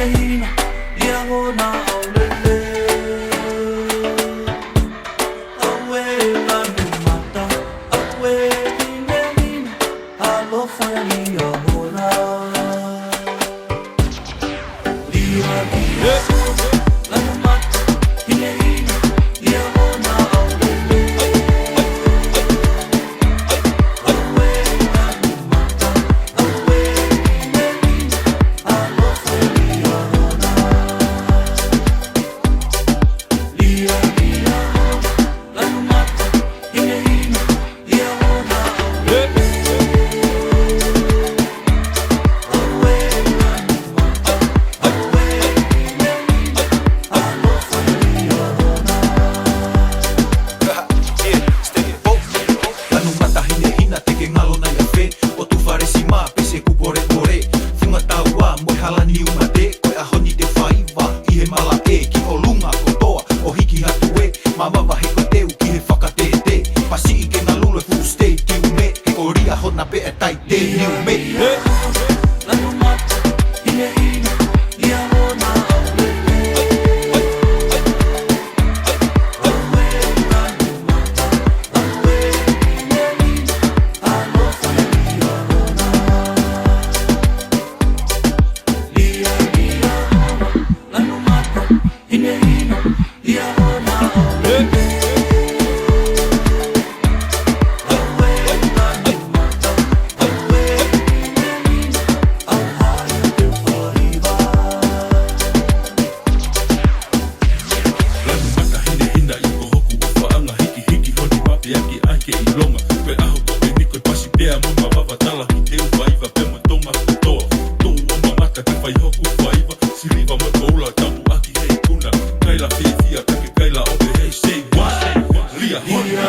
hina, ia hona au lele. Awe lanu mata, awe hine hina, alofa ia hona. Lia lia, lanu mata, hine hina, ia hona au lele. Awe lanu mata, awe hine hina, alofa ia hona. Lia lia, lanu mata, hine hina, ia hona au lele. Awe lanu mata, awe hine hina, alofa ia hona. Lanu mata hine hina te ke ngalo na ia whe O tu wharesi mā pese ku pore pore Whunga taua moe halani umate Koe ahoni te whaiwa i he mala e Ki o lunga kotoa o hiki hatu e Ma wawa he koe teu ki he whakatete Pasi i ke ngā lule full stay ki ume He ko ria hona pe e tai te ni ume Lanu mata, hine hina, ia hona au lele. Awe lanu mata, awe hine hina, alofa ia hona. Lia lia, lanu mata, hine hina, ia hona au lele. Awe lanu mata, awe hine hina, alhaya te whaiva. Lanu mata hine hina i ko hoku o whaanga hiki hiki honi mapi aki ake i longa Koe aho ko e niko pasi pea mo ma wawa tala ki te uwaiva pe mo tonga kutoa Tō o ma mata te whai hoku whaiva Siriva mo koula tamu aki hei kuna Kaila whiwhia take kaila o te hei say what Lia hona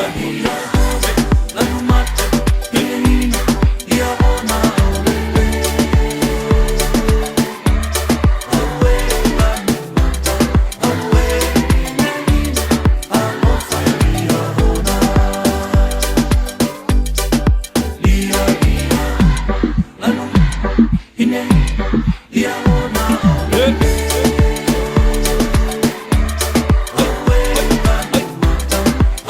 Lanu mata, hine hina, ia hona au lele. Awe lanu mata, awe hine hina, alofa ia hona. Lia lia, lanu hine hina, ia hona au lele. Awe lanu mata,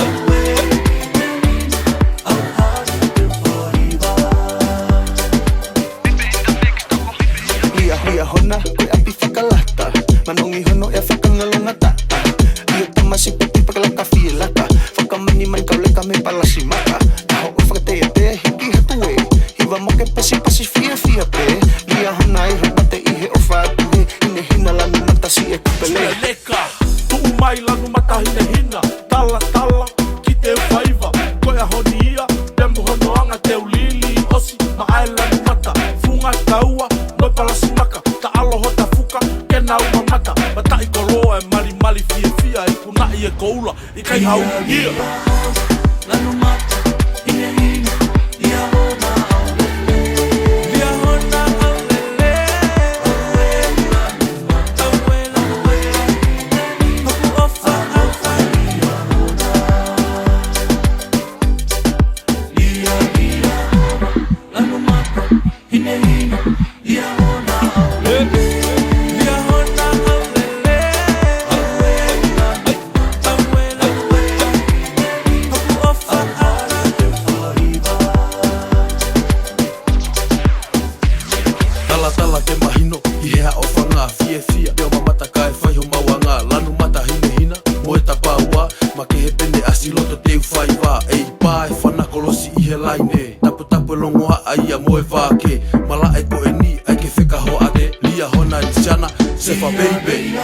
awe hine hina, alhaya te whaiva. Lia lia hona, koe api whakalata Manongi hono e whakangalonga tata Io tamasi puti pakalaka whielaka Whakamani mai kauleka me palasi maka Taho o whakatea te hiki hatu e Hiwa moke pasi pasi fia fia pe Lia hona i rapate i he o whatu e Hine hina lanu mata si e kupele Leka, tuu mai lanu mata hine hina Tala tala, ki te whaiva Koe a honi ia, temu honoanga te ulili osi Ma ai lanu mata, funga taua Noi palasi maka, ta aloho ta fuka Kena uma mata, mata i koroa e mali mali fia fia I kunai e koula, I kai hau ia Lanu mata, hine hina, ia hona au lele. Lia hona au lele Awe lanu mata, awe hine hina, Hapu ofa alofa ia hona. Lia lia, lanu mata, hine hina, ia hona au lele. Lia hona au lele Awe lanu mata, awe hine hina, Hapu ofa alhaya te whaiva. Tala tala ke mahino i hea o whanga Fie fia Peo ma mata kai whaiho mawanga Lanu mata hine hina Moe tapaua Ma ke he pene asi loto te uwhaiva Ei pae whanakolosi i he laine Tapu tapu e longoa aia moe wake Mala e ko e ni ai ke whekaho ate Lia hona i tiana Sefa baby